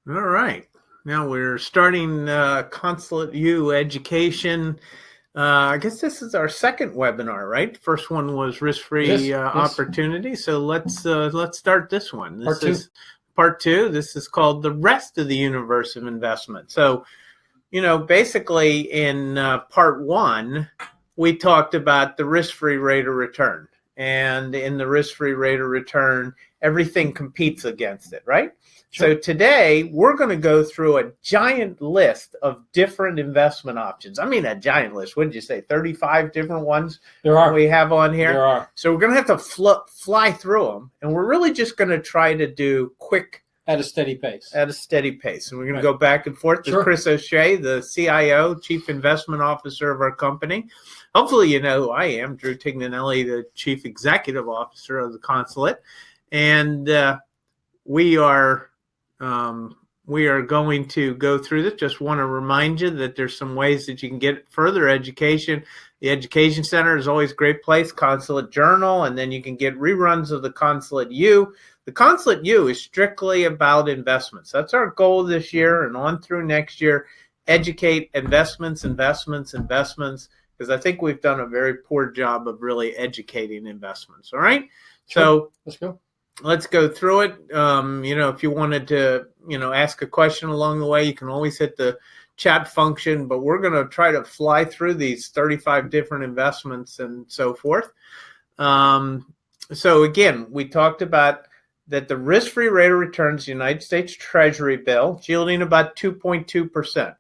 All right. Now we're starting Consulate U education. I guess this is our second webinar, right? First one was risk-free Yes. opportunity. So let's start this one. This Part two. is part two. This is called the rest of the universe of investment. So, basically in part one, we talked about the risk-free rate of return. And in the risk-free rate of return, everything competes against it, right? Sure. So today, we're going to go through a giant list of different investment options. I mean, a giant list. What did you say? 35 different ones There are. we have on here? There are. So we're going to have to fly through them. And we're really just going to try to do quick. At a steady pace. At a steady pace. And we're going to go back and forth with Chris O'Shea, the CIO, Chief Investment Officer of our company. Hopefully you know who I am, Drew Tignanelli, the Chief Executive Officer of the Consulate. And we are going to go through this. Just want to remind you that there's some ways that you can get further education. The Education Center is always a great place, Consulate Journal, and then you can get reruns of the Consulate U. The Consulate U is strictly about investments. That's our goal this year and on through next year. Educate investments, because I think we've done a very poor job of really educating investments. All right? Sure. So let's go through it. If you wanted to, ask a question along the way, you can always hit the chat function, but we're going to try to fly through these 35 different investments and so forth. So again, we talked about that the risk-free rate of returns, the United States Treasury bill, yielding about 2.2%.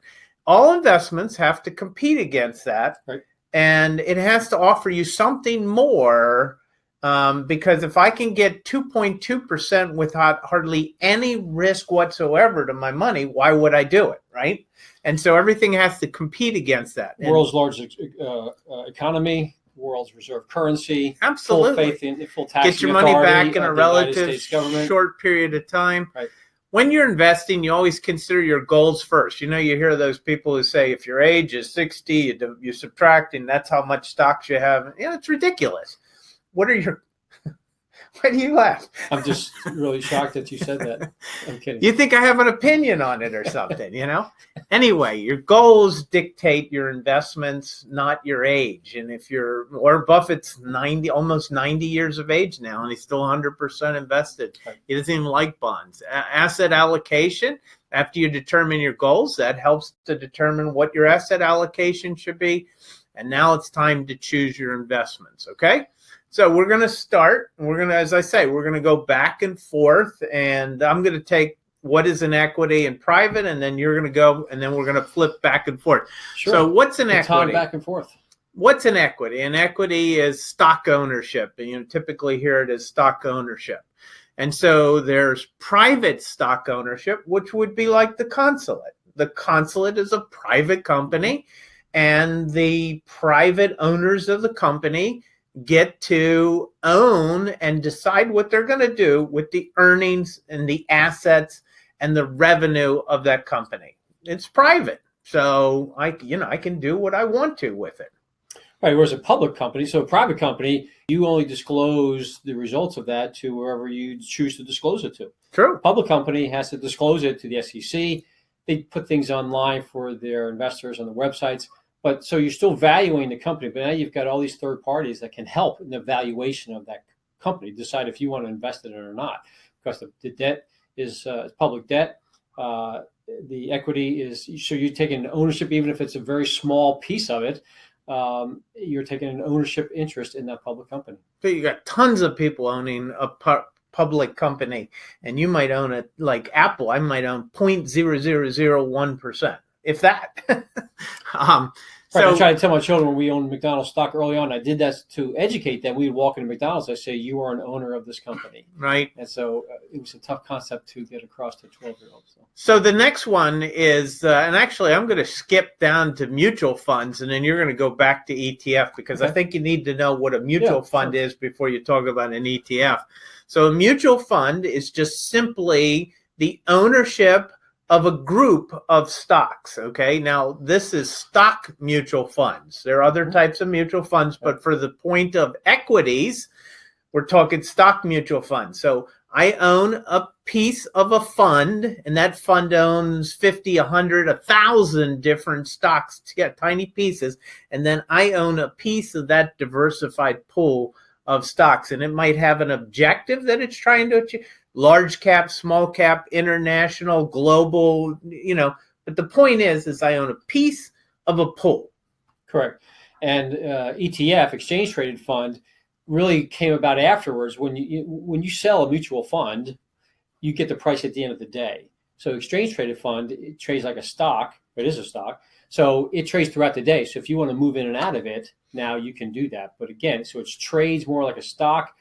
All investments have to compete against that, right. And it has to offer you something more. Because if I can get 2.2% without hardly any risk whatsoever to my money, why would I do it, right? And so everything has to compete against that. World's largest economy, world's reserve currency, absolutely. Full faith in full tax get your money back in a relative short period of time. Right. When you're investing, you always consider your goals first. You hear those people who say if your age is 60, you subtract, and that's how much stocks you have. It's ridiculous. Why do you laugh? I'm just really shocked that you said that. I'm kidding. You think I have an opinion on it or something, Anyway, your goals dictate your investments, not your age. And if Warren Buffett's almost 90 years of age now, and he's still 100% invested. Right. He doesn't even like bonds. Asset allocation, after you determine your goals, that helps to determine what your asset allocation should be. And now it's time to choose your investments, okay? So we're going to start. As I say, we're going to go back and forth, and I'm going to take what is an equity in private, and then you're going to go, and then we're going to flip back and forth. Sure. So what's an equity? Back and forth. What's an equity? An equity is stock ownership, and typically hear it as stock ownership. And so there's private stock ownership, which would be like the Consulate. The Consulate is a private company, and the private owners of the company get to own and decide what they're going to do with the earnings and the assets and the revenue of that company. It's private. So I can do what I want to with it. Right. Whereas a public company, so a private company, you only disclose the results of that to wherever you choose to disclose it to. True. A public company has to disclose it to the SEC. They put things online for their investors on the websites. But so you're still valuing the company, but now you've got all these third parties that can help in the valuation of that company, decide if you want to invest in it or not. Because the debt is public debt. The equity is, so you're taking ownership, even if it's a very small piece of it, you're taking an ownership interest in that public company. So you got tons of people owning a public company, and you might own it like Apple. I might own 0.0001%, if that. Right, I try to tell my children when we owned McDonald's stock early on, I did that to educate them. We'd walk into McDonald's, I say, you are an owner of this company. Right. And so it was a tough concept to get across to 12-year-olds. So the next one is, and actually I'm going to skip down to mutual funds, and then you're going to go back to ETF, because I think you need to know what a mutual fund is before you talk about an ETF. So a mutual fund is just simply the ownership of a group of stocks. Okay. Now this is stock mutual funds. There are other types of mutual funds, but for the point of equities, we're talking stock mutual funds. So I own a piece of a fund, and that fund owns 50, 100, 1,000 different stocks to get tiny pieces. And then I own a piece of that diversified pool of stocks. And it might have an objective that it's trying to achieve, large cap, small cap, international, global, but the point is I own a piece of a pool. Correct. And ETF, exchange traded fund, really came about afterwards. When you sell a mutual fund, you get the price at the end of the day. So exchange traded fund, it trades like a stock. It is a stock. So it trades throughout the day. So if you want to move in and out of it, now you can do that. But again, so it trades more like a stock,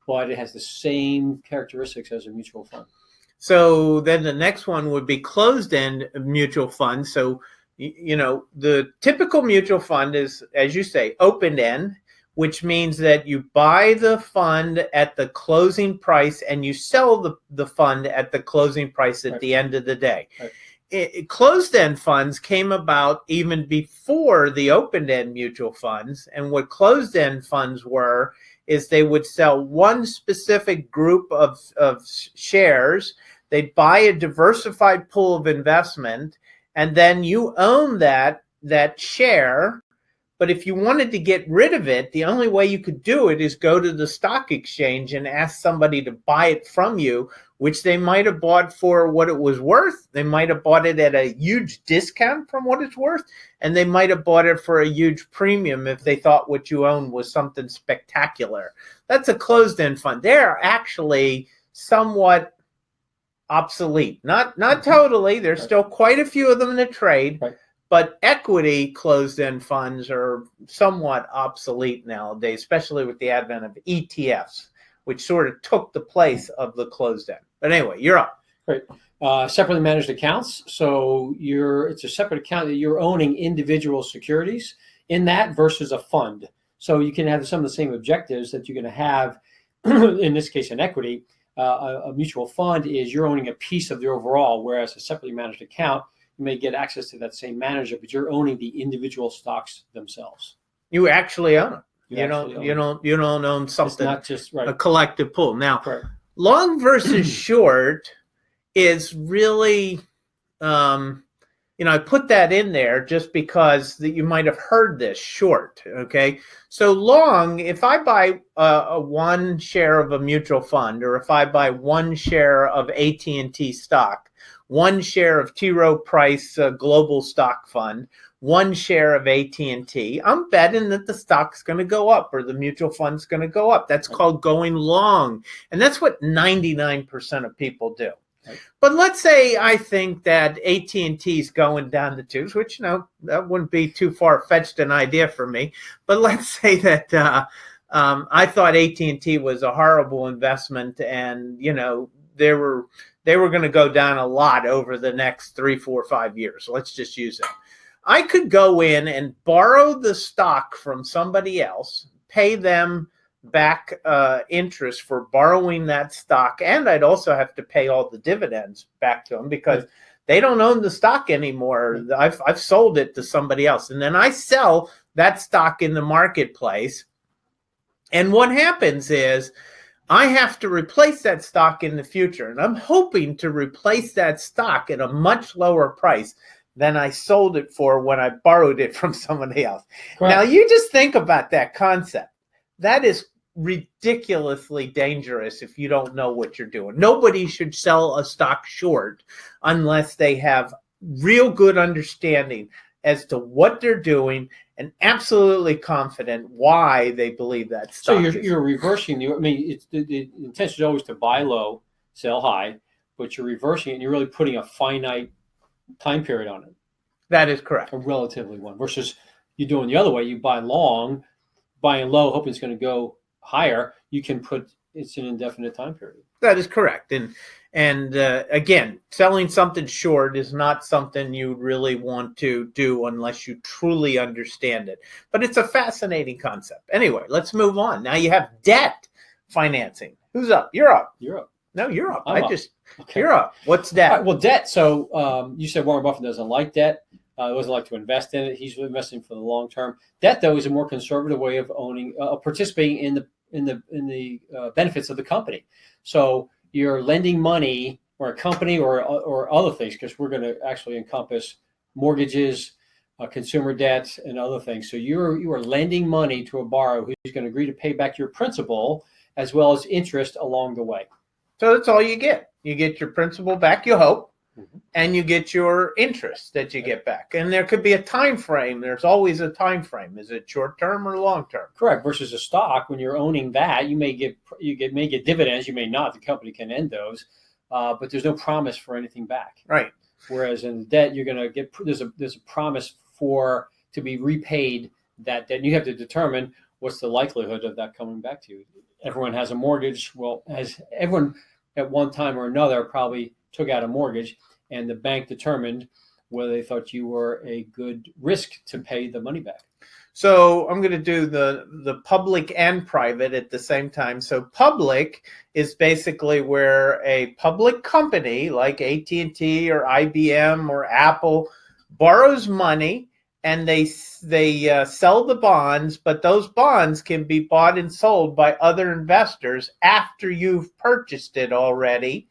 but it has the same characteristics as a mutual fund. So then the next one would be closed-end mutual funds. So, the typical mutual fund is, as you say, open-end, which means that you buy the fund at the closing price and you sell the fund at the closing price at the end of the day. Right. Closed-end funds came about even before the open-end mutual funds. And what closed-end funds were is they would sell one specific group of shares. They'd buy a diversified pool of investment, and then you own that share. But if you wanted to get rid of it, the only way you could do it is go to the stock exchange and ask somebody to buy it from you, which they might have bought for what it was worth. They might have bought it at a huge discount from what it's worth, and they might have bought it for a huge premium if they thought what you owned was something spectacular. That's a closed-end fund. They're actually somewhat obsolete. Not totally. There's still quite a few of them that trade. Right. But equity closed-end funds are somewhat obsolete nowadays, especially with the advent of ETFs, which sort of took the place of the closed-end. But anyway, you're up. Great. Separately managed accounts. So it's a separate account that you're owning individual securities in that versus a fund. So you can have some of the same objectives that you're going to have, in this case, in equity. A mutual fund is you're owning a piece of the overall, whereas a separately managed account, you may get access to that same manager, but you're owning the individual stocks themselves. You actually own it. You don't own something. It's not just a collective pool. Now, correct. Long versus short is really, I put that in there just because that you might have heard this. Short, okay. So long, if I buy a one share of a mutual fund, or if I buy one share of AT&T stock, one share of T. Rowe Price Global Stock Fund, one share of AT&T, I'm betting that the stock's going to go up or the mutual fund's going to go up. That's called going long. And that's what 99% of people do. Right. But let's say I think that AT&T is going down the tubes, which, that wouldn't be too far-fetched an idea for me. But let's say that I thought AT&T was a horrible investment, and, they were going to go down a lot over the next 3, 4, 5 years. Let's just use it. I could go in and borrow the stock from somebody else, pay them back interest for borrowing that stock, and I'd also have to pay all the dividends back to them because they don't own the stock anymore. I've sold it to somebody else, and then I sell that stock in the marketplace. And what happens is I have to replace that stock in the future, and I'm hoping to replace that stock at a much lower price than I sold it for when I borrowed it from somebody else. Correct. Now, you just think about that concept. That is ridiculously dangerous if you don't know what you're doing. Nobody should sell a stock short unless they have real good understanding as to what they're doing and absolutely confident why they believe that stock. So you're reversing the intention is always to buy low, sell high, but you're reversing it and you're really putting a finite time period on it. That is correct. A relatively one versus you doing the other way. You buy long, buying low, hoping it's going to go higher. You can put it's an indefinite time period. That is correct. And again, selling something short is not something you really want to do unless you truly understand it. But it's a fascinating concept. Anyway, let's move on. Now you have debt financing. Who's up? You're up. You're up. No, you're up. Okay. You're up. What's debt? Right, well, debt. So you said Warren Buffett doesn't like debt. He doesn't like to invest in it. He's investing for the long term. Debt, though, is a more conservative way of owning, participating in the benefits of the company. So you're lending money or a company or other things, because we're going to actually encompass mortgages, consumer debt, and other things. So you are lending money to a borrower who's going to agree to pay back your principal as well as interest along the way. So that's all you get. You get your principal back, you hope, and you get your interest that you get back. And there could be a time frame. There's always a time frame. Is it short term or long term? Correct. Versus a stock, when you're owning that, you may get dividends. You may not. The company can end those, but there's no promise for anything back. Right. Whereas in debt, you're going to get there's a promise to be repaid that debt. And you have to determine what's the likelihood of that coming back to you. Everyone has a mortgage. Well, as everyone at one time or another probably took out a mortgage, and the bank determined whether they thought you were a good risk to pay the money back. So I'm going to do the public and private at the same time. So public is basically where a public company like AT&T or IBM or Apple borrows money, and they sell the bonds, but those bonds can be bought and sold by other investors after you've purchased it already.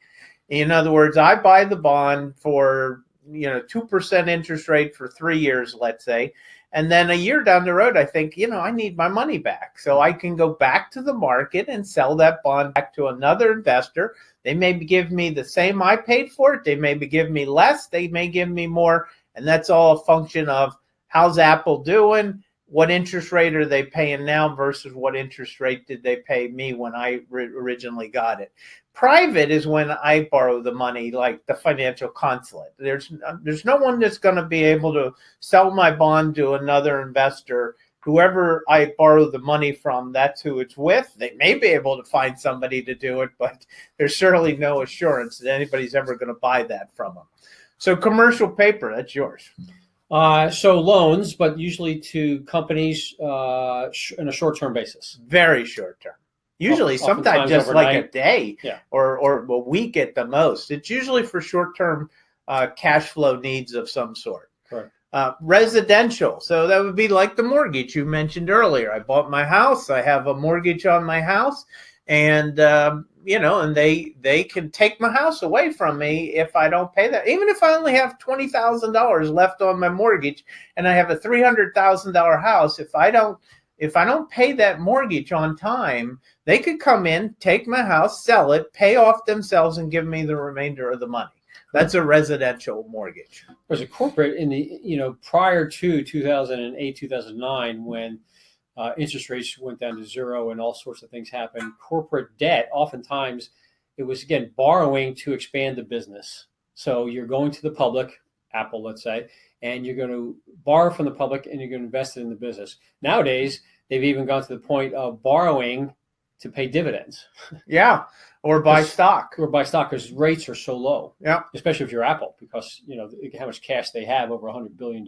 In other words, I buy the bond for 2% interest rate for 3 years, let's say, and then a year down the road, I think, I need my money back. So I can go back to the market and sell that bond back to another investor. They may give me the same I paid for it. They may give me less. They may give me more. And that's all a function of how's Apple doing, what interest rate are they paying now versus what interest rate did they pay me when I originally got it. Private is when I borrow the money, like the financial consulate. There's no one that's going to be able to sell my bond to another investor. Whoever I borrow the money from, that's who it's with. They may be able to find somebody to do it, but there's certainly no assurance that anybody's ever going to buy that from them. So commercial paper, that's yours. So loans, but usually to companies on a short-term basis. Very short-term. Usually, sometimes just overnight. Like a day or a week at the most. It's usually for short-term cash flow needs of some sort. Correct. Residential. So that would be like the mortgage you mentioned earlier. I bought my house. I have a mortgage on my house. And, and they can take my house away from me if I don't pay that. Even if I only have $20,000 left on my mortgage and I have a $300,000 house, if I don't pay that mortgage on time, they could come in, take my house, sell it, pay off themselves, and give me the remainder of the money. That's a residential mortgage. There's a corporate in the prior to 2008, 2009, when interest rates went down to zero and all sorts of things happened. Corporate debt, oftentimes, it was, again, borrowing to expand the business. So you're going to the public, Apple, let's say, and you're going to borrow from the public and you're going to invest it in the business. Nowadays, they've even gone to the point of borrowing to pay dividends. Yeah, or buy stock. Or buy stock because rates are so low. Yeah, especially if you're Apple, because how much cash they have, over $100 billion.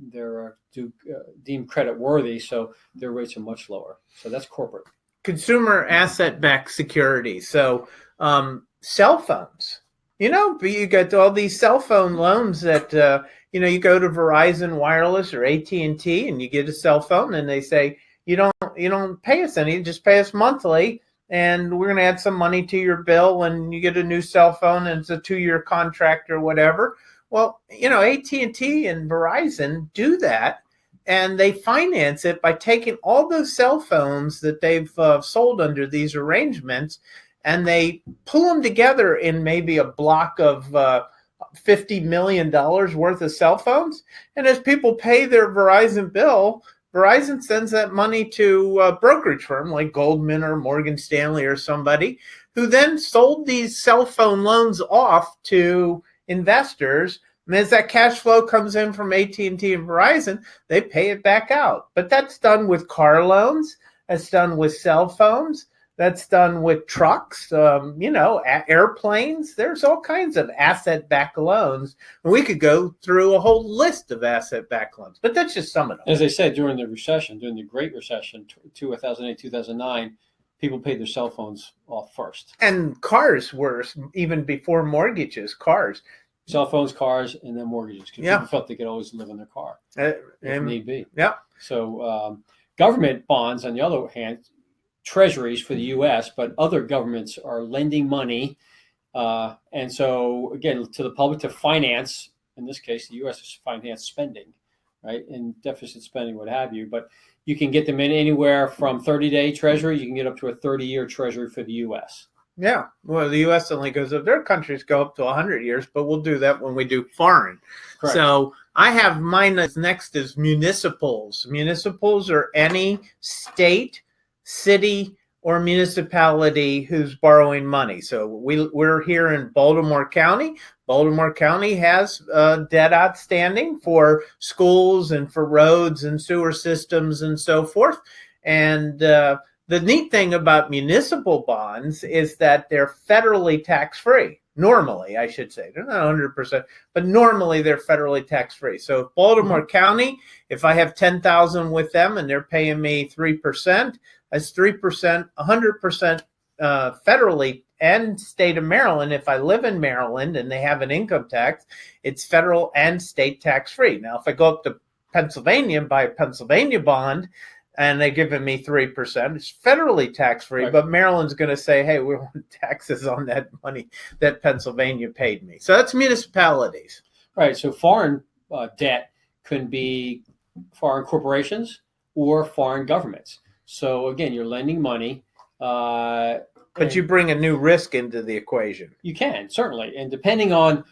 They're deemed credit worthy, so their rates are much lower. So that's corporate. Consumer asset-backed securities. So cell phones. You got all these cell phone loans that you go to Verizon Wireless or AT&T and you get a cell phone and they say you don't pay us any, just pay us monthly, and we're going to add some money to your bill, and you get a new cell phone and it's a 2-year contract or whatever. Well, AT&T and Verizon do that, and they finance it by taking all those cell phones that they've sold under these arrangements, and they pull them together in maybe a block of $50 million worth of cell phones. And as people pay their Verizon bill, Verizon sends that money to a brokerage firm like Goldman or Morgan Stanley or somebody, who then sold these cell phone loans off to investors. And as that cash flow comes in from AT&T and Verizon, they pay it back out. But that's done with car loans. That's done with cell phones. That's done with trucks, airplanes. There's all kinds of asset-backed loans. And we could go through a whole list of asset-backed loans, but that's just some of them. As I said, during the Great Recession, 2008, 2009, people paid their cell phones off first. And cars were, even before mortgages, cars. Cell phones, cars, and then mortgages. Because people felt they could always live in their car if need be. Yeah. So government bonds, on the other hand, treasuries for the U.S., but other governments are lending money. And so, again, to the public to finance, in this case, the U.S. is finance spending, right? And deficit spending, what have you. But you can get them in anywhere from 30-day treasuries. You can get up to a 30-year treasury for the U.S. Yeah. Well, the U.S. only goes up. Their countries go up to 100 years, but we'll do that when we do foreign. Correct. So I have mine as next is municipals. Municipals are any state, city, or municipality who's borrowing money. So we're here in Baltimore County. Baltimore County has debt outstanding for schools and for roads and sewer systems and so forth. And the neat thing about municipal bonds is that they're federally tax-free. Normally, I should say. They're not 100%, but normally they're federally tax-free. So if Baltimore County, if I have $10,000 with them and they're paying me 3%, that's 3%, 100% federally, and state of Maryland. If I live in Maryland and they have an income tax, it's federal and state tax-free. Now, if I go up to Pennsylvania and buy a Pennsylvania bond and they're giving me 3%, it's federally tax-free, right. But Maryland's going to say, hey, we want taxes on that money that Pennsylvania paid me. So that's municipalities. Right. So foreign debt can be foreign corporations or foreign governments. So again, you're lending money. But you bring a new risk into the equation. You can, certainly. And depending on,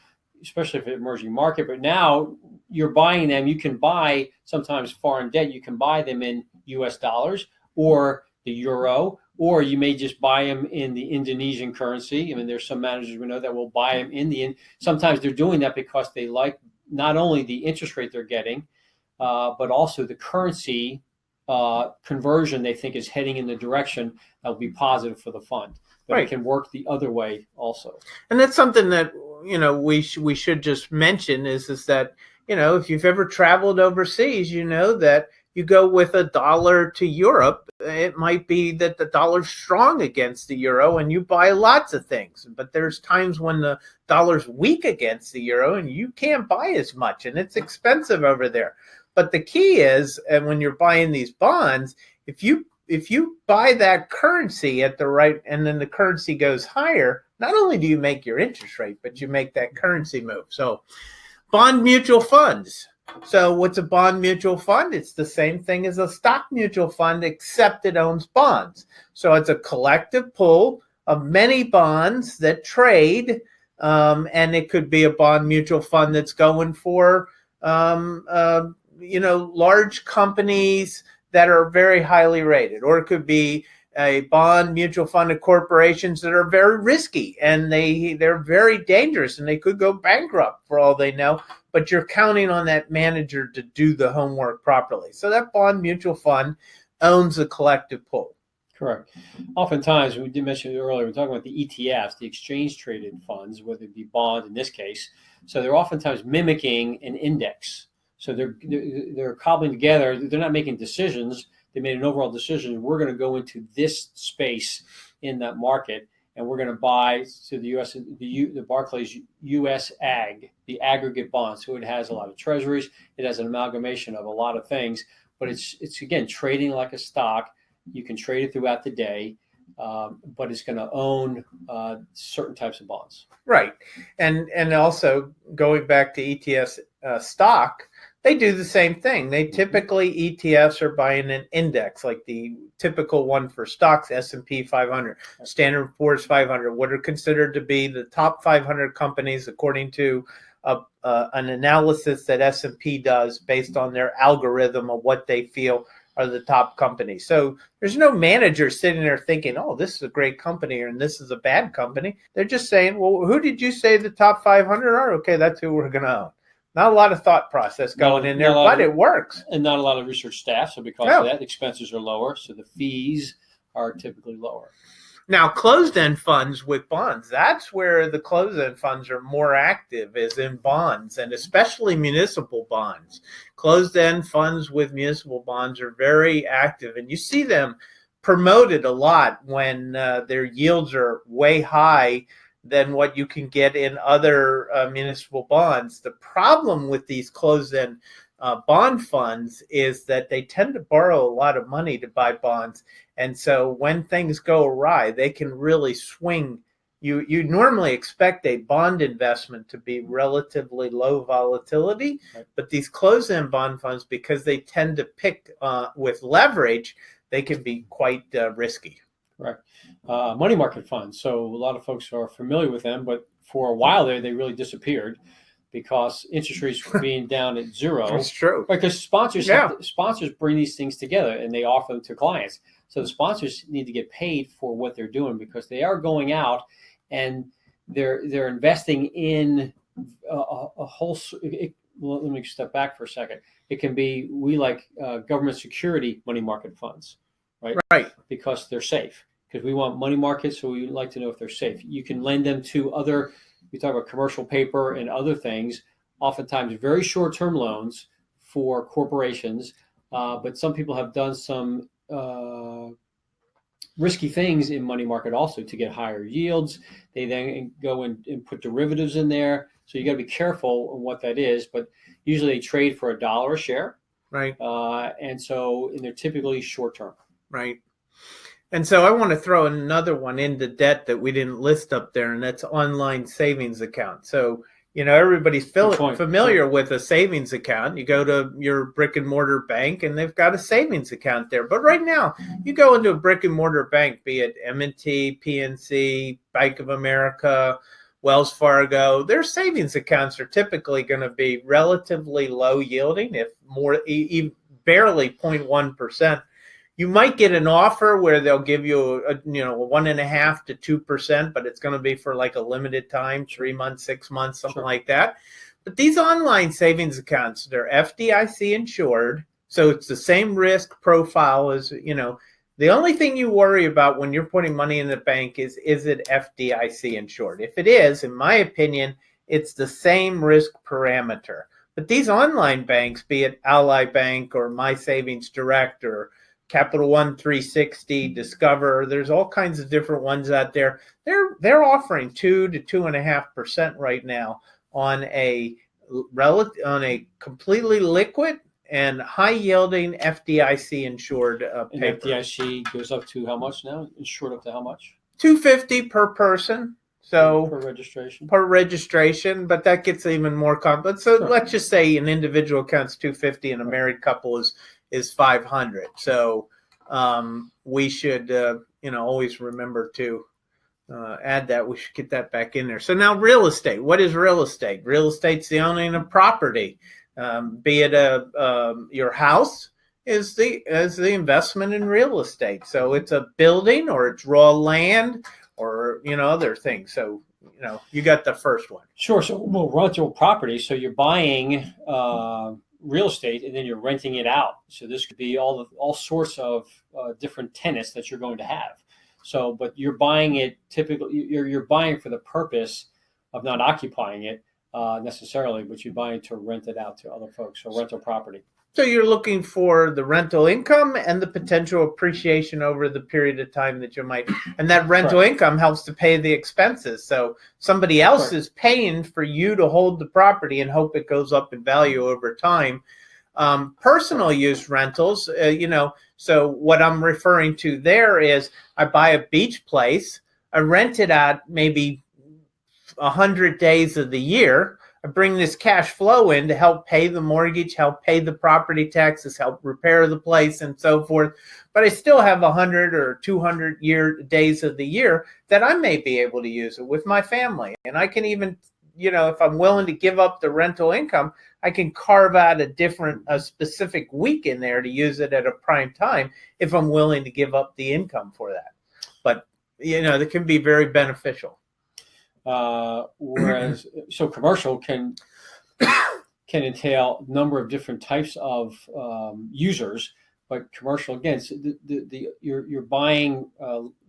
especially if it's an emerging market, but now you're buying them, you can buy sometimes foreign debt, you can buy them in US dollars or the euro, or you may just buy them in the Indonesian currency. I mean, there's some managers we know that will buy them in sometimes they're doing that because they like not only the interest rate they're getting, but also the currency conversion they think is heading in the direction that will be positive for the fund. But right. It can work the other way also. And that's something that, we should just mention is that, if you've ever traveled overseas, that you go with $1 to Europe, it might be that the dollar's strong against the euro and you buy lots of things. But there's times when the dollar's weak against the euro and you can't buy as much and it's expensive over there. But the key is, and when you're buying these bonds, if you buy that currency at the right, and then the currency goes higher, not only do you make your interest rate, but you make that currency move. So bond mutual funds. So what's a bond mutual fund? It's the same thing as a stock mutual fund, except it owns bonds. So it's a collective pool of many bonds that trade, and it could be a bond mutual fund that's going for large companies that are very highly rated, or it could be a bond mutual fund of corporations that are very risky and they're very dangerous and they could go bankrupt for all they know, but you're counting on that manager to do the homework properly. So that bond mutual fund owns a collective pool. Correct. Oftentimes, we did mention it earlier, we're talking about the ETFs, the exchange traded funds, whether it be bond in this case. So they're oftentimes mimicking an index. So they're cobbling together. They're not making decisions. They made an overall decision. We're going to go into this space in that market, and we're going to buy to the U.S. the Barclays U.S. Ag, the aggregate bond. So it has a lot of treasuries. It has an amalgamation of a lot of things, but it's again trading like a stock. You can trade it throughout the day, but it's going to own certain types of bonds. Right, and also going back to ETFs stock. They do the same thing. They typically, ETFs are buying an index, like the typical one for stocks, S&P 500, Standard & Poor's 500, what are considered to be the top 500 companies according to an analysis that S&P does based on their algorithm of what they feel are the top companies. So there's no manager sitting there thinking, oh, this is a great company and this is a bad company. They're just saying, well, who did you say the top 500 are? Okay, that's who we're going to own. Not a lot of thought process going in there, but it works. And not a lot of research staff. So because of that, expenses are lower. So the fees are typically lower. Now, closed-end funds with bonds, that's where the closed-end funds are more active, is in bonds, and especially municipal bonds. Closed-end funds with municipal bonds are very active, and you see them promoted a lot when their yields are way high than what you can get in other municipal bonds. The problem with these closed-end bond funds is that they tend to borrow a lot of money to buy bonds. And so when things go awry, they can really swing. You normally expect a bond investment to be relatively low volatility, but these closed-end bond funds, because they tend to pick with leverage, they can be quite risky. Right. Money market funds. So a lot of folks are familiar with them, but for a while there, they really disappeared because interest rates were being down at zero. That's true. Because sponsors bring these things together and they offer them to clients. So the sponsors need to get paid for what they're doing because they are going out and they're investing in a whole. Well, let me step back for a second. It can be government security money market funds, right? Right. Because they're safe. Because we want money markets, so we like to know if they're safe. You can lend them to other. We talk about commercial paper and other things. Oftentimes, very short-term loans for corporations, but some people have done some risky things in money market also to get higher yields. They then go and put derivatives in there. So you got to be careful on what that is. But usually they trade for $1 a share. Right. And they're typically short-term. Right. And so I want to throw another one into debt that we didn't list up there, and that's online savings account. So, everybody's familiar with a savings account. You go to your brick and mortar bank and they've got a savings account there. But right now, you go into a brick and mortar bank, be it M&T, PNC, Bank of America, Wells Fargo, their savings accounts are typically going to be relatively low yielding, if more, barely 0.1%. You might get an offer where they'll give you a 1.5% to 2%, but it's going to be for like a limited time, 3 months, 6 months, something like that. But these online savings accounts, they're FDIC insured, so it's the same risk profile as The only thing you worry about when you're putting money in the bank is it FDIC insured? If it is, in my opinion, it's the same risk parameter. But these online banks, be it Ally Bank or My Savings Direct or Capital One 360, Discover, there's all kinds of different ones out there. They're offering 2 to 2.5% right now on a completely liquid and high yielding FDIC insured paper. FDIC goes up to how much now? Insured up to how much? $250 per person. So per registration, but that gets even more complex. So let's just say an individual account's $250 and a married couple is $500. So we should always remember to add that. We should get that back in there. So now real estate. What is real estate? Real estate's the owning of property. Be it your house is the investment in real estate. So it's a building or it's raw land or other things. So you got the first one. Sure. So rental property. So you're buying real estate and then you're renting it out. So this could be all sorts of different tenants that you're going to have. So, but you're buying it typically. You're buying for the purpose of not occupying it necessarily, but you're buying to rent it out to other folks. So rental property. So you're looking for the rental income and the potential appreciation over the period of time that you might, and that rental income helps to pay the expenses. So somebody else is paying for you to hold the property and hope it goes up in value over time. Personal use rentals, so what I'm referring to there is I buy a beach place, I rent it out maybe 100 days of the year. I bring this cash flow in to help pay the mortgage, help pay the property taxes, help repair the place and so forth. But I still have 100 or 200 days of the year that I may be able to use it with my family. And I can even, if I'm willing to give up the rental income, I can carve out a specific week in there to use it at a prime time if I'm willing to give up the income for that. But, that can be very beneficial. Whereas, so commercial can entail a number of different types of users, but commercial again, so you're buying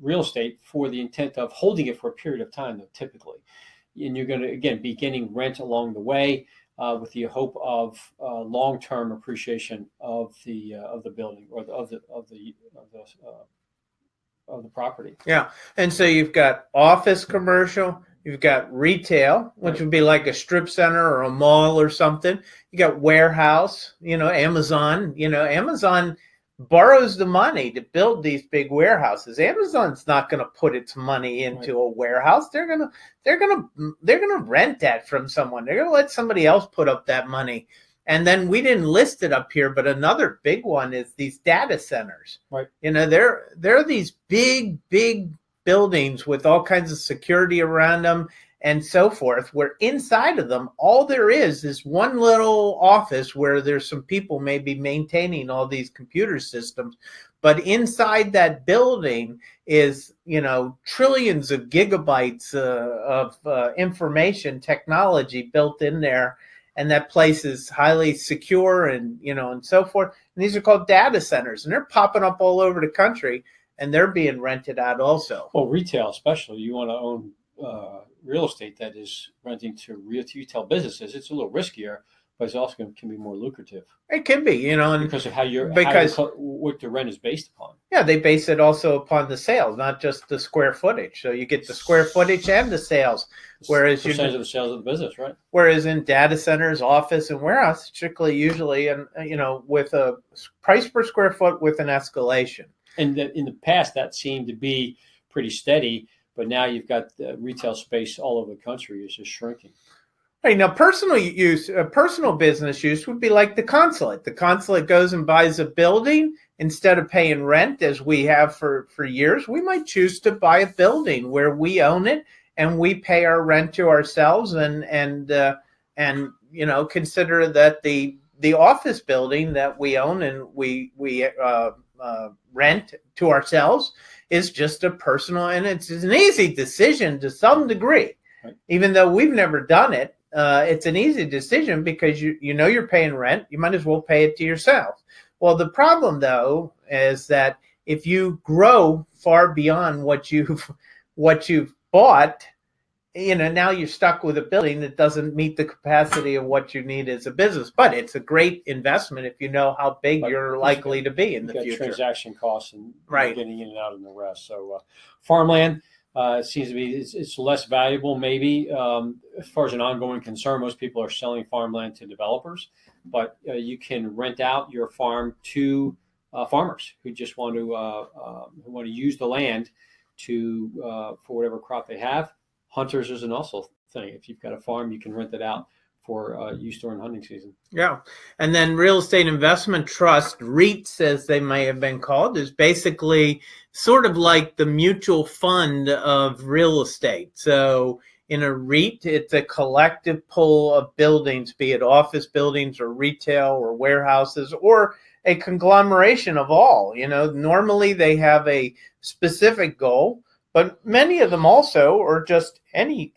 real estate for the intent of holding it for a period of time, though, typically, and you're going to again be getting rent along the way with the hope of long-term appreciation of the building or of the property. Yeah, and so you've got office commercial, You've got retail, which would be like a strip center or a mall or something. You got warehouse, Amazon. Amazon borrows the money to build these big warehouses. Amazon's not going to put its money into a warehouse. They're going to rent that from someone. They're going to let somebody else put up that money. And then we didn't list it up here, but another big one is these data centers. Right. They're these big buildings with all kinds of security around them and so forth, where inside of them, all there is one little office where there's some people maybe maintaining all these computer systems. But inside that building is, trillions of gigabytes of information technology built in there. And that place is highly secure and, and so forth. And these are called data centers, and they're popping up all over the country, and they're being rented out also. Well, retail especially, you want to own real estate that is renting to retail businesses. It's a little riskier, but it's also can be more lucrative. It can be, and because of what the rent is based upon. Yeah, they base it also upon the sales, not just the square footage. So you get the square footage and the sales. Whereas percentage of the sales of the business, right? Whereas in data centers, office, and warehouse, usually, and with a price per square foot with an escalation. And in the past, that seemed to be pretty steady, but now you've got the retail space all over the country is just shrinking. Right, now, personal business use would be like the Consulate. The Consulate goes and buys a building instead of paying rent, as we have for years. We might choose to buy a building where we own it and we pay our rent to ourselves, and consider that the office building that we own and we rent to ourselves is just a personal, and it's an easy decision to some degree. Right. Even though we've never done it, it's an easy decision because you're paying rent. You might as well pay it to yourself. Well, the problem though is that if you grow far beyond what you've bought, now you're stuck with a building that doesn't meet the capacity of what you need as a business. But it's a great investment if you know how big you're likely to be in the future. Transaction costs and right. Getting in and out and the rest. So farmland seems to be it's less valuable maybe as far as an ongoing concern. Most people are selling farmland to developers, but you can rent out your farm to farmers who just want to use the land to for whatever crop they have. Hunters is an also thing. If you've got a farm, you can rent it out for use during hunting season. Yeah. And then real estate investment trust, REITs, as they may have been called, is basically sort of like the mutual fund of real estate. So in a REIT, it's a collective pool of buildings, be it office buildings or retail or warehouses or a conglomeration of all. Normally they have a specific goal, but many of them also are just any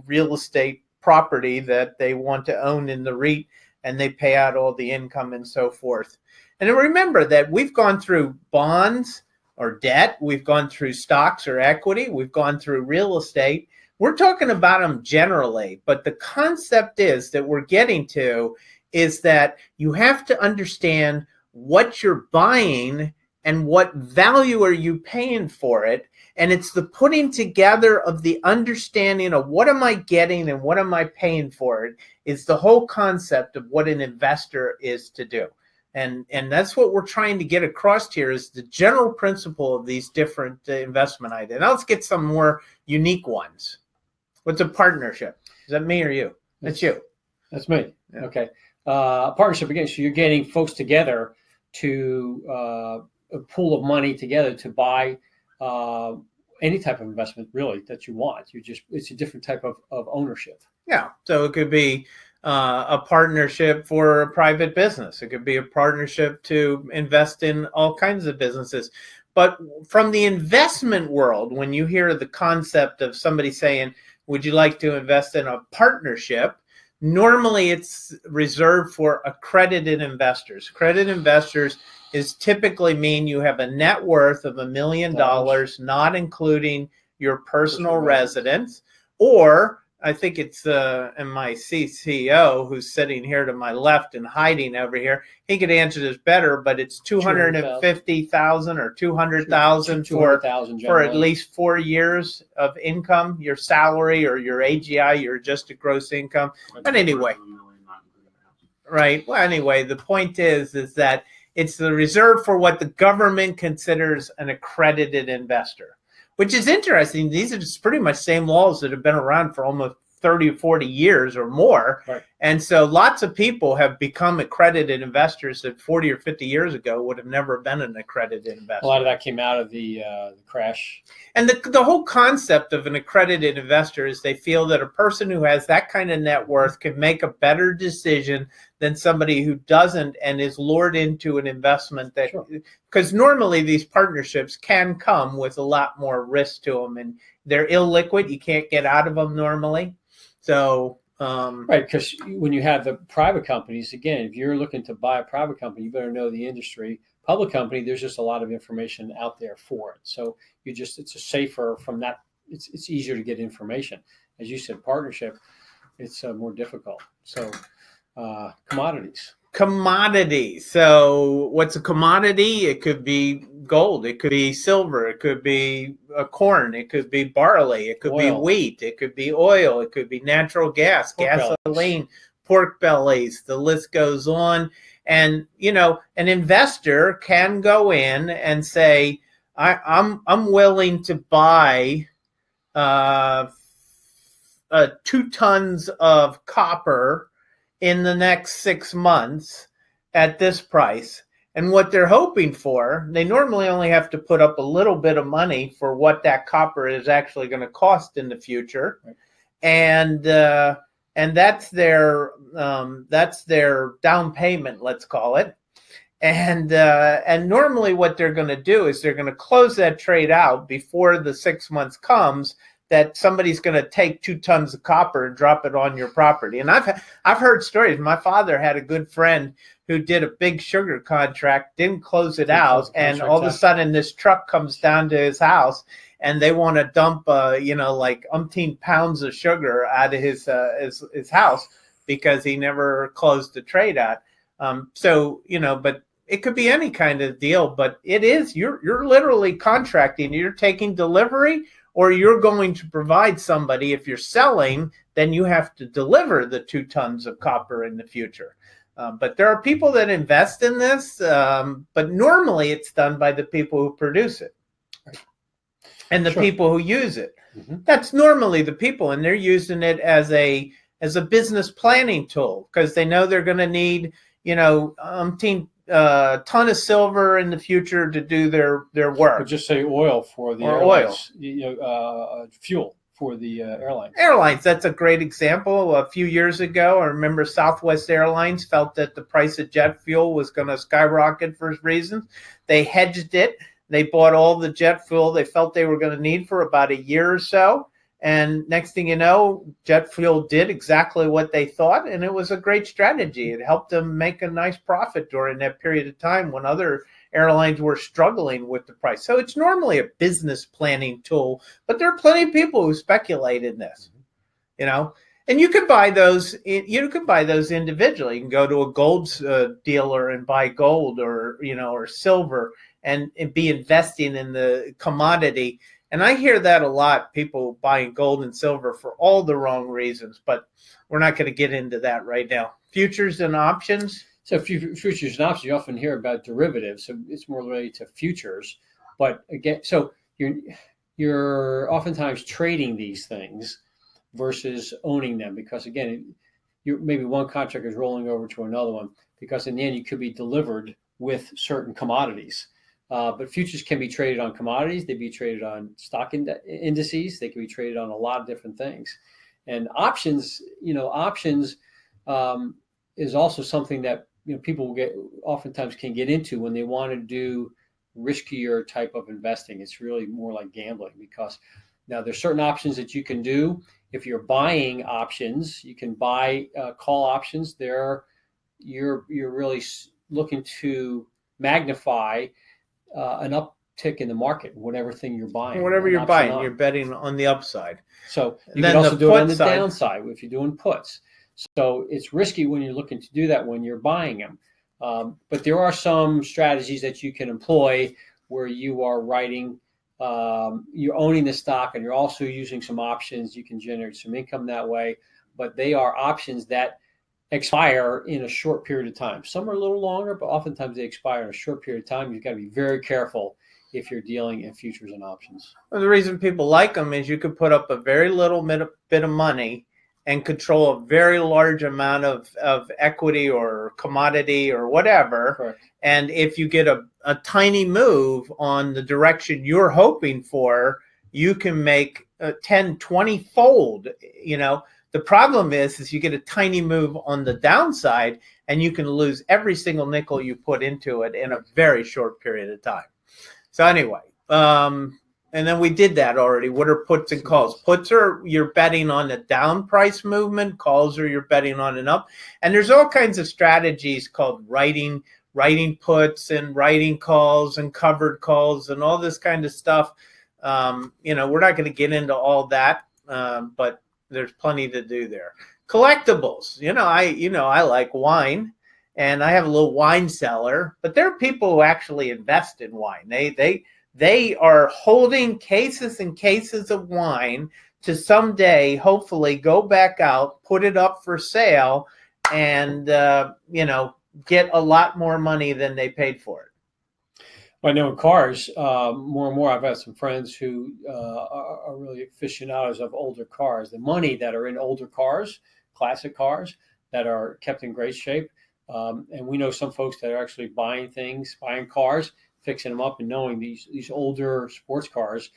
real estate property that they want to own in the REIT, and they pay out all the income and so forth. And remember that we've gone through bonds or debt, we've gone through stocks or equity, we've gone through real estate. We're talking about them generally, but the concept is that we're getting to is that you have to understand what you're buying and what value are you paying for it. And it's the putting together of the understanding of what am I getting and what am I paying for it is the whole concept of what an investor is to do. And that's what we're trying to get across here is the general principle of these different investment ideas. Now let's get some more unique ones. What's a partnership? Is that me or you? That's you. That's me. Yeah. Okay. Partnership, again, so you're getting folks together to a pool of money together to buy any type of investment really that you want. It's a different type of ownership. Yeah. So it could be a partnership for a private business. It could be a partnership to invest in all kinds of businesses. But from the investment world, when you hear the concept of somebody saying, would you like to invest in a partnership? Normally it's reserved for accredited investors. Accredited investors is typically mean you have a net worth of $1 million, not including your personal residence, or I think it's my CCO who's sitting here to my left and hiding over here. He could answer this better, but it's 250,000 or 200,000 for at least 4 years of income, your salary or your AGI, your adjusted gross income. But anyway, right. Well, anyway, the point is that it's the reserve for what the government considers an accredited investor, which is interesting. These are just pretty much same laws that have been around for almost 30 or 40 years or more. Right. And so lots of people have become accredited investors that 40 or 50 years ago would have never been an accredited investor. A lot of that came out of the crash. And the whole concept of an accredited investor is they feel that a person who has that kind of net worth can make a better decision than somebody who doesn't and is lured into an investment that, because normally these partnerships can come with a lot more risk to them, and they're illiquid. You can't get out of them normally. So, right, because when you have the private companies, again, if you're looking to buy a private company, you better know the industry. Public company, there's just a lot of information out there for it. So it's a safer from that. It's easier to get information. As you said, partnership, it's more difficult. So commodities. So what's a commodity? It could be gold. It could be silver. It could be corn. It could be barley. It could be wheat. It could be oil. It could be natural gas, gasoline, pork bellies. The list goes on. And, an investor can go in and say, I'm willing to buy 2 tons of copper in the next 6 months at this price. And what they're hoping for, they normally only have to put up a little bit of money for what that copper is actually going to cost in the future. Right. And that's their down payment, let's call it. And normally what they're going to do is they're going to close that trade out before the 6 months comes, that somebody's going to take 2 tons of copper and drop it on your property. And I've heard stories. My father had a good friend who did a big sugar contract, didn't close it out, and all of a sudden this truck comes down to his house, and they want to dump like umpteen pounds of sugar out of his house because he never closed the trade out. But it could be any kind of deal. But it is you're literally contracting. You're taking delivery, or you're going to provide somebody. If you're selling, then you have to deliver the 2 tons of copper in the future. But there are people that invest in this, but normally it's done by the people who produce it and the people who use it. Mm-hmm. That's normally the people, and they're using it as a business planning tool because they know they're going to need, ton of silver in the future to do their work. Or just say oil for the airlines, fuel for the airlines. Airlines, that's a great example. A few years ago, I remember Southwest Airlines felt that the price of jet fuel was going to skyrocket for reasons. They hedged it. They bought all the jet fuel they felt they were going to need for about a year or so. And next thing you know, jet fuel did exactly what they thought, and it was a great strategy. It helped them make a nice profit during that period of time when other airlines were struggling with the price. So it's normally a business planning tool, but there are plenty of people who speculate in this, and you could buy those. You could buy those individually. You can go to a gold dealer and buy gold, or silver, and be investing in the commodity. And I hear that a lot, people buying gold and silver for all the wrong reasons, but we're not going to get into that right now. Futures and options. So futures and options, you often hear about derivatives, so it's more related to futures. But again, so you're oftentimes trading these things versus owning them, because again, maybe one contract is rolling over to another one, because in the end you could be delivered with certain commodities. But futures can be traded on commodities. They be traded on stock indices. They can be traded on a lot of different things. And options, is also something that people oftentimes can get into when they want to do riskier type of investing. It's really more like gambling, because now there's certain options that you can do. If you're buying options, you can buy call options. You're really looking to magnify an uptick in the market, whatever thing you're buying. Whatever an you're option buying, on. you're betting on the upside. So you Then can also the do it on put the side- downside if you're doing puts. So it's risky when you're looking to do that when you're buying them. But there are some strategies that you can employ where you are writing, you're owning the stock and you're also using some options. You can generate some income that way, but they are options that expire in a short period of time. Some are a little longer, but oftentimes they expire in a short period of time. You've got to be very careful if you're dealing in futures and options. Well, the reason people like them is you could put up a very little bit of money and control a very large amount of equity or commodity or whatever. Correct. And if you get a tiny move on the direction you're hoping for, you can make 10, 20 fold. The problem is you get a tiny move on the downside and you can lose every single nickel you put into it in a very short period of time. So anyway, and then we did that already. What are puts and calls? Puts are you're betting on a down price movement. Calls are you're betting on an up. And there's all kinds of strategies called writing puts and writing calls and covered calls and all this kind of stuff. We're not going to get into all that, but there's plenty to do there. Collectibles. I like wine. And I have a little wine cellar, but there are people who actually invest in wine. They are holding cases and cases of wine to someday, hopefully, go back out, put it up for sale, and get a lot more money than they paid for it. I know in cars, more and more, I've had some friends who are really aficionados of older cars. The money that are in older cars, classic cars, that are kept in great shape. And we know some folks that are actually buying cars, fixing them up, and knowing these older sports cars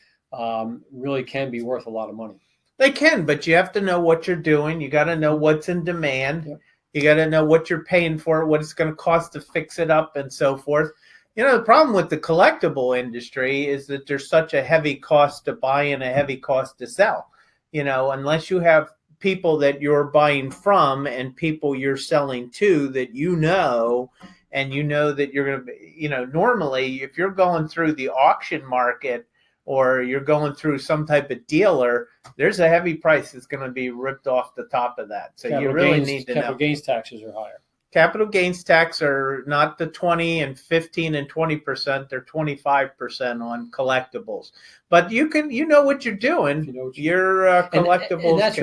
really can be worth a lot of money. They can, but you have to know what you're doing. You got to know what's in demand. Yep. You got to know what you're paying for, what it's going to cost to fix it up, and so forth. The problem with the collectible industry is that there's such a heavy cost to buy and a heavy cost to sell. Unless you have people that you're buying from and people you're selling to that and that you're going to be, normally if you're going through the auction market or you're going through some type of dealer, there's a heavy price that's going to be ripped off the top of that. So you really need to know. Capital gains taxes are higher. Capital gains tax are not the 20 and 15 and 20%. They're 25% on collectibles. But you know what you're doing. Your collectibles. And that's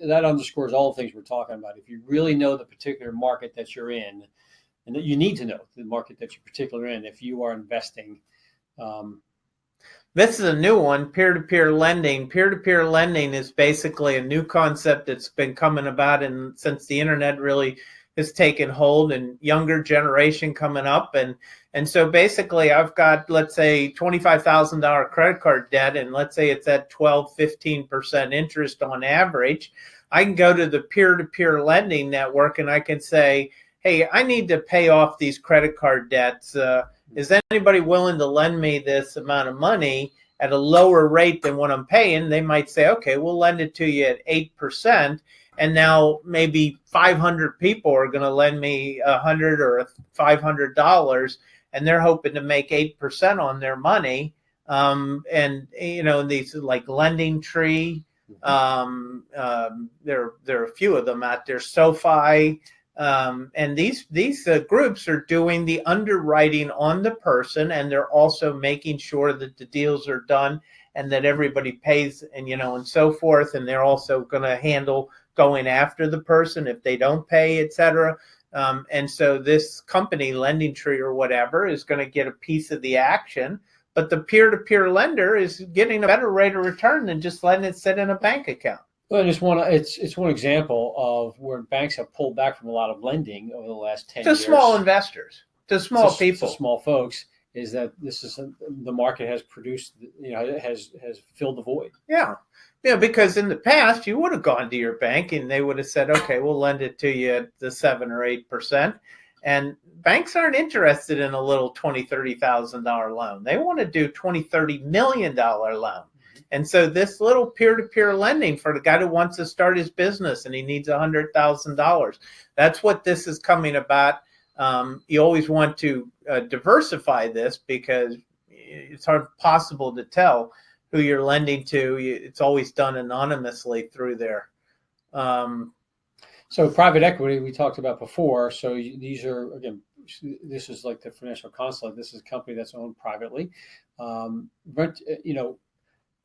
that underscores all the things we're talking about. If you really know the particular market that you're in, and that you need to know the market that you're particularly in if you are investing. This is a new one, peer-to-peer lending. Peer-to-peer lending is basically a new concept that's been coming about since the internet really has taken hold and younger generation coming up. And so basically I've got, let's say, $25,000 credit card debt, and let's say it's at 12, 15% interest on average. I can go to the peer-to-peer lending network and I can say, hey, I need to pay off these credit card debts. Is anybody willing to lend me this amount of money at a lower rate than what I'm paying? They might say, okay, we'll lend it to you at 8%. And now maybe 500 people are going to lend me $100 or $500, and they're hoping to make 8% on their money. These like Lending Tree, there are a few of them out there. SoFi, and these groups are doing the underwriting on the person, and they're also making sure that the deals are done and that everybody pays, and so forth. And they're also going to handle going after the person if they don't pay, etc. And so this company, Lending Tree or whatever, is going to get a piece of the action. But the peer-to-peer lender is getting a better rate of return than just letting it sit in a bank account. Well, it's one example of where banks have pulled back from a lot of lending over the last 10 years. To small investors, to small people. To small folks, is that this is the market has produced, has filled the void. Yeah. Because in the past, you would have gone to your bank and they would have said, okay, we'll lend it to you at the 7 or 8%. And banks aren't interested in a little $20,000, $30,000 loan. They want to do $20, $30 million loan. And so this little peer-to-peer lending for the guy who wants to start his business and he needs $100,000. That's what this is coming about. You always want to diversify this because it's possible to tell who you're lending to. It's always done anonymously through there. So private equity we talked about before. So these are, again, this is like the financial consulate. This is a company that's owned privately.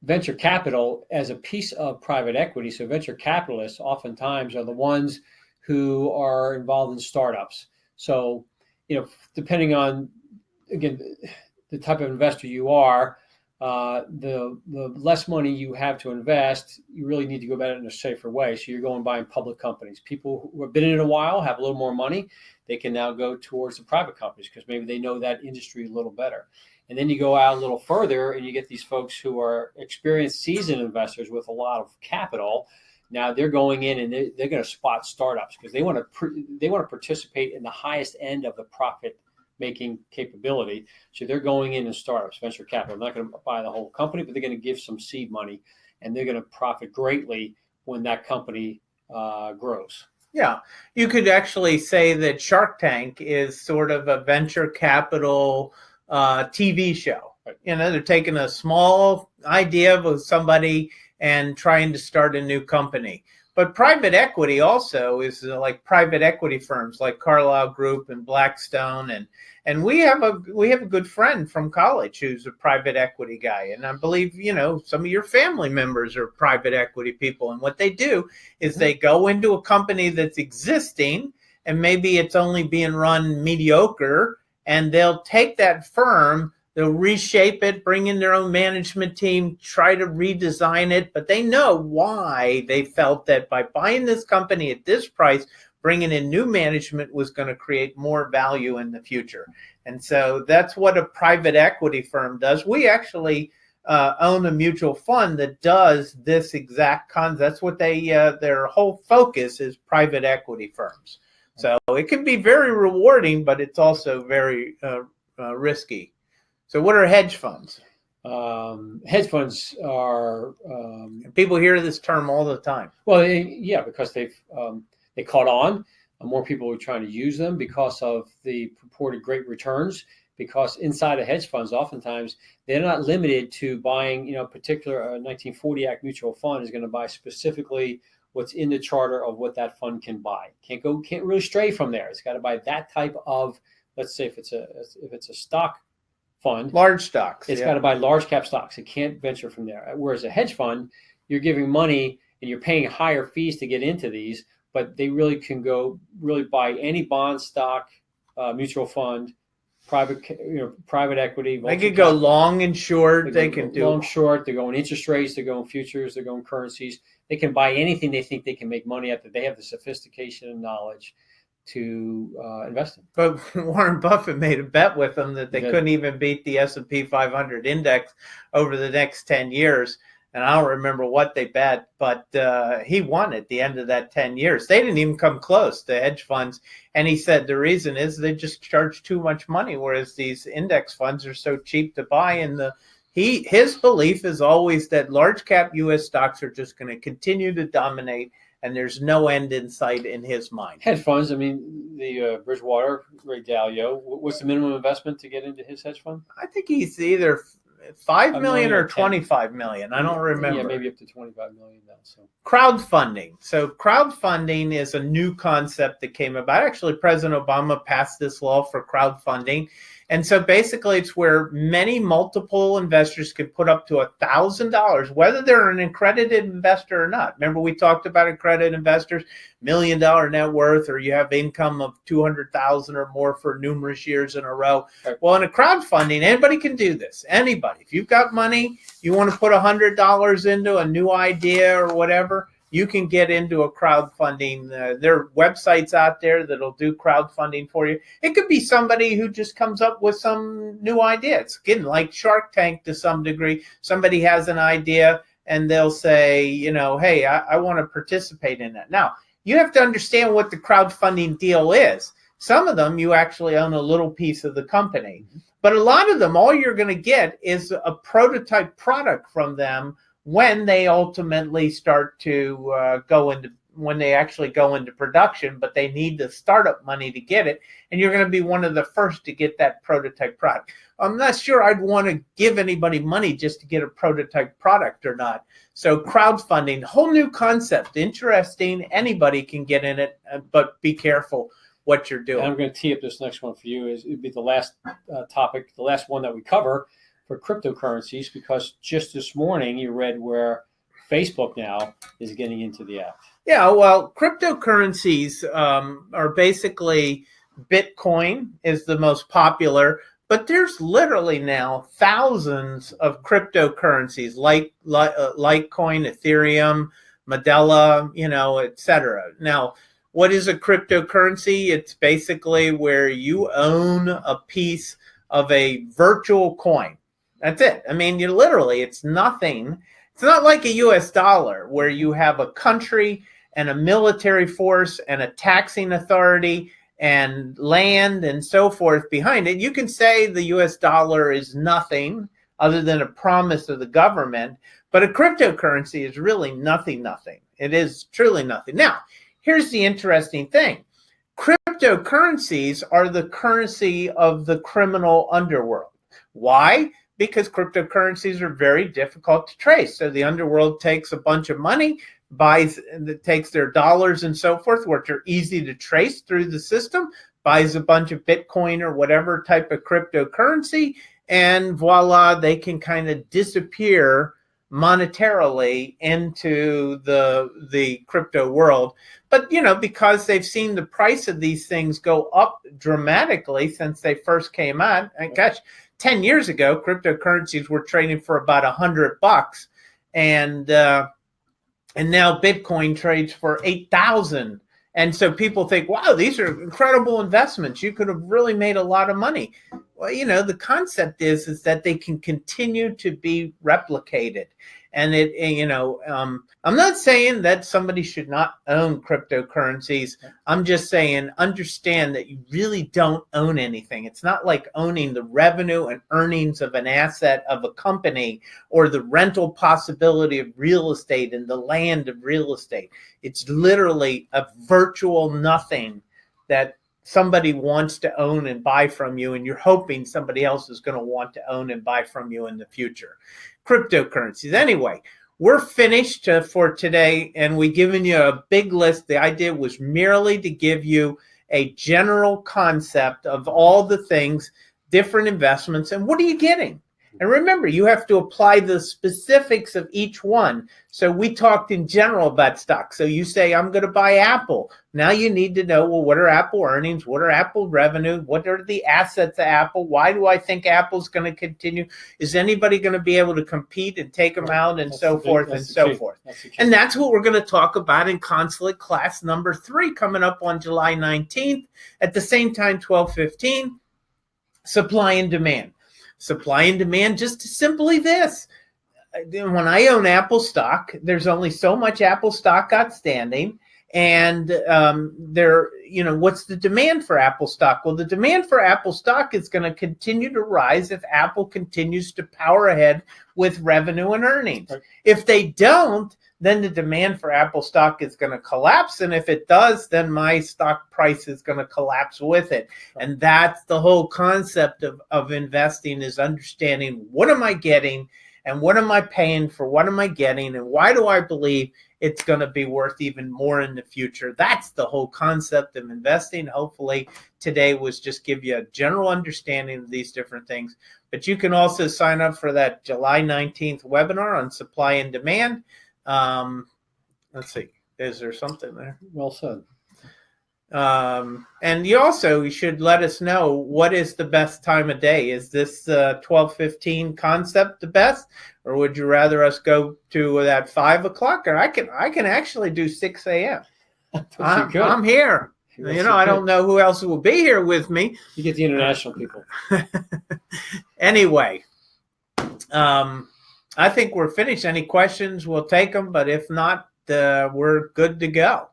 Venture capital as a piece of private equity. So venture capitalists oftentimes are the ones who are involved in startups. So, depending on, again, the type of investor you are, the less money you have to invest, you really need to go about it in a safer way. So you're going buying public companies. People who have been in it a while, have a little more money, they can now go towards the private companies because maybe they know that industry a little better. And then you go out a little further and you get these folks who are experienced, seasoned investors with a lot of capital. Now they're going in and they're going to spot startups because they want to participate in the highest end of the profit making capability. So they're going in startups, venture capital. They're not going to buy the whole company, but they're going to give some seed money, and they're going to profit greatly when that company grows. Yeah, you could actually say that Shark Tank is sort of a venture capital TV show. Right. They're taking a small idea of somebody and trying to start a new company. But private equity also is like private equity firms like Carlyle Group and Blackstone, and we have a good friend from college who's a private equity guy, and I believe some of your family members are private equity people, and what they do is they go into a company that's existing and maybe it's only being run mediocre, and they'll take that firm, they'll reshape it, bring in their own management team, try to redesign it, but they know why they felt that by buying this company at this price, bringing in new management was going to create more value in the future. And so that's what a private equity firm does. We actually own a mutual fund that does this exact concept. That's what their whole focus is, private equity firms. So it can be very rewarding, but it's also very risky. So what are hedge funds? Hedge funds are people hear this term all the time. Well, yeah, because they caught on. More people are trying to use them because of the purported great returns. Because inside of hedge funds, oftentimes they're not limited to buying, particular 1940 Act mutual fund is going to buy specifically what's in the charter of what that fund can buy. Can't really stray from there. It's got to buy that type of, let's say if it's a stock fund, large stocks. It's got to buy large cap stocks. It can't venture from there. Whereas a hedge fund, you're giving money and you're paying higher fees to get into these, but they really can go buy any bond, stock, mutual fund, private equity. They could go long and short. They can do long, short. They're going interest rates. They're going futures. They're going currencies. They can buy anything they think they can make money at. That they have the sophistication and knowledge to invest in. But Warren Buffett made a bet with them that they couldn't even beat the S&P 500 index over the next 10 years. And I don't remember what they bet, but he won at the end of that 10 years. They didn't even come close, the hedge funds. And he said the reason is they just charge too much money, whereas these index funds are so cheap to buy. And his belief is always that large cap U.S. stocks are just going to continue to dominate, and there's no end in sight in his mind. Hedge funds, the Bridgewater, Ray Dalio, what's the minimum investment to get into his hedge fund? I think he's either $5 million or $25 million. I don't remember. Yeah, maybe up to $25 million now. So crowdfunding. So crowdfunding is a new concept that came about. Actually, President Obama passed this law for crowdfunding. And so basically it's where multiple investors can put up to $1,000, whether they're an accredited investor or not. Remember, we talked about accredited investors, $1 million net worth, or you have income of $200,000 or more for numerous years in a row. Right. Well, in a crowdfunding, anybody can do this. Anybody. If you've got money, you want to put $100 into a new idea or whatever, you can get into a crowdfunding. There are websites out there that'll do crowdfunding for you. It could be somebody who just comes up with some new idea. It's again like Shark Tank to some degree. Somebody has an idea and they'll say, hey, I want to participate in that. Now, you have to understand what the crowdfunding deal is. Some of them, you actually own a little piece of the company. But a lot of them, all you're going to get is a prototype product from them when they ultimately start to go when they actually go into production, but they need the startup money to get it. And you're going to be one of the first to get that prototype product. I'm not sure I'd want to give anybody money just to get a prototype product or not. So crowdfunding, whole new concept, interesting. Anybody can get in it, but be careful what you're doing. And I'm going to tee up this next one for you. It'd be the last topic, the last one that we cover for cryptocurrencies, because just this morning you read where Facebook now is getting into the act. Yeah, well, cryptocurrencies are basically Bitcoin is the most popular, but there's literally now thousands of cryptocurrencies like Litecoin, Ethereum, Modella, etc. Now, what is a cryptocurrency? It's basically where you own a piece of a virtual coin. That's it. I mean, it's nothing. It's not like a US dollar where you have a country and a military force and a taxing authority and land and so forth behind it. You can say the US dollar is nothing other than a promise of the government, but a cryptocurrency is really nothing. It is truly nothing. Now, here's the interesting thing. Cryptocurrencies are the currency of the criminal underworld. Why? Because cryptocurrencies are very difficult to trace. So the underworld takes a bunch of money, takes their dollars and so forth, which are easy to trace through the system, buys a bunch of Bitcoin or whatever type of cryptocurrency, and voila, they can kind of disappear monetarily into the crypto world. But, because they've seen the price of these things go up dramatically since they first came out, and gosh, 10 years ago, cryptocurrencies were trading for about $100, and now Bitcoin trades for 8,000. And so people think, wow, these are incredible investments. You could have really made a lot of money. Well, the concept is that they can continue to be replicated. And I'm not saying that somebody should not own cryptocurrencies. I'm just saying, understand that you really don't own anything. It's not like owning the revenue and earnings of an asset of a company or the rental possibility of real estate and the land of real estate. It's literally a virtual nothing that somebody wants to own and buy from you, and you're hoping somebody else is going to want to own and buy from you in the future. Cryptocurrencies. Anyway, we're finished for today, and we've given you a big list. The idea was merely to give you a general concept of all the things, different investments, and what are you getting? And remember, you have to apply the specifics of each one. So we talked in general about stocks. So you say, I'm going to buy Apple. Now you need to know, well, what are Apple earnings? What are Apple revenue? What are the assets of Apple? Why do I think Apple's going to continue? Is anybody going to be able to compete and take them out and so forth and so forth? And that's what we're going to talk about in Consulate class number 3 coming up on July 19th at the same time, 12:15, supply and demand. Supply and demand, just simply this. When I own Apple stock, there's only so much Apple stock outstanding. And what's the demand for Apple stock? Well, the demand for Apple stock is going to continue to rise if Apple continues to power ahead with revenue and earnings. Right. If they don't, then the demand for Apple stock is going to collapse. And if it does, then my stock price is going to collapse with it. And that's the whole concept of investing, is understanding what am I getting and what am I paying for what am I getting and why do I believe it's going to be worth even more in the future. That's the whole concept of investing. Hopefully today was just give you a general understanding of these different things. But you can also sign up for that July 19th webinar on supply and demand. Let's see, is there something there? Well said. And you should let us know what is the best time of day. Is this 12:15 concept the best, or would you rather us go to that 5 o'clock? Or I can actually do 6 a.m. I'm here. I don't know who else will be here with me. You get the international people. Anyway, I think we're finished. Any questions, we'll take them. But if not, we're good to go.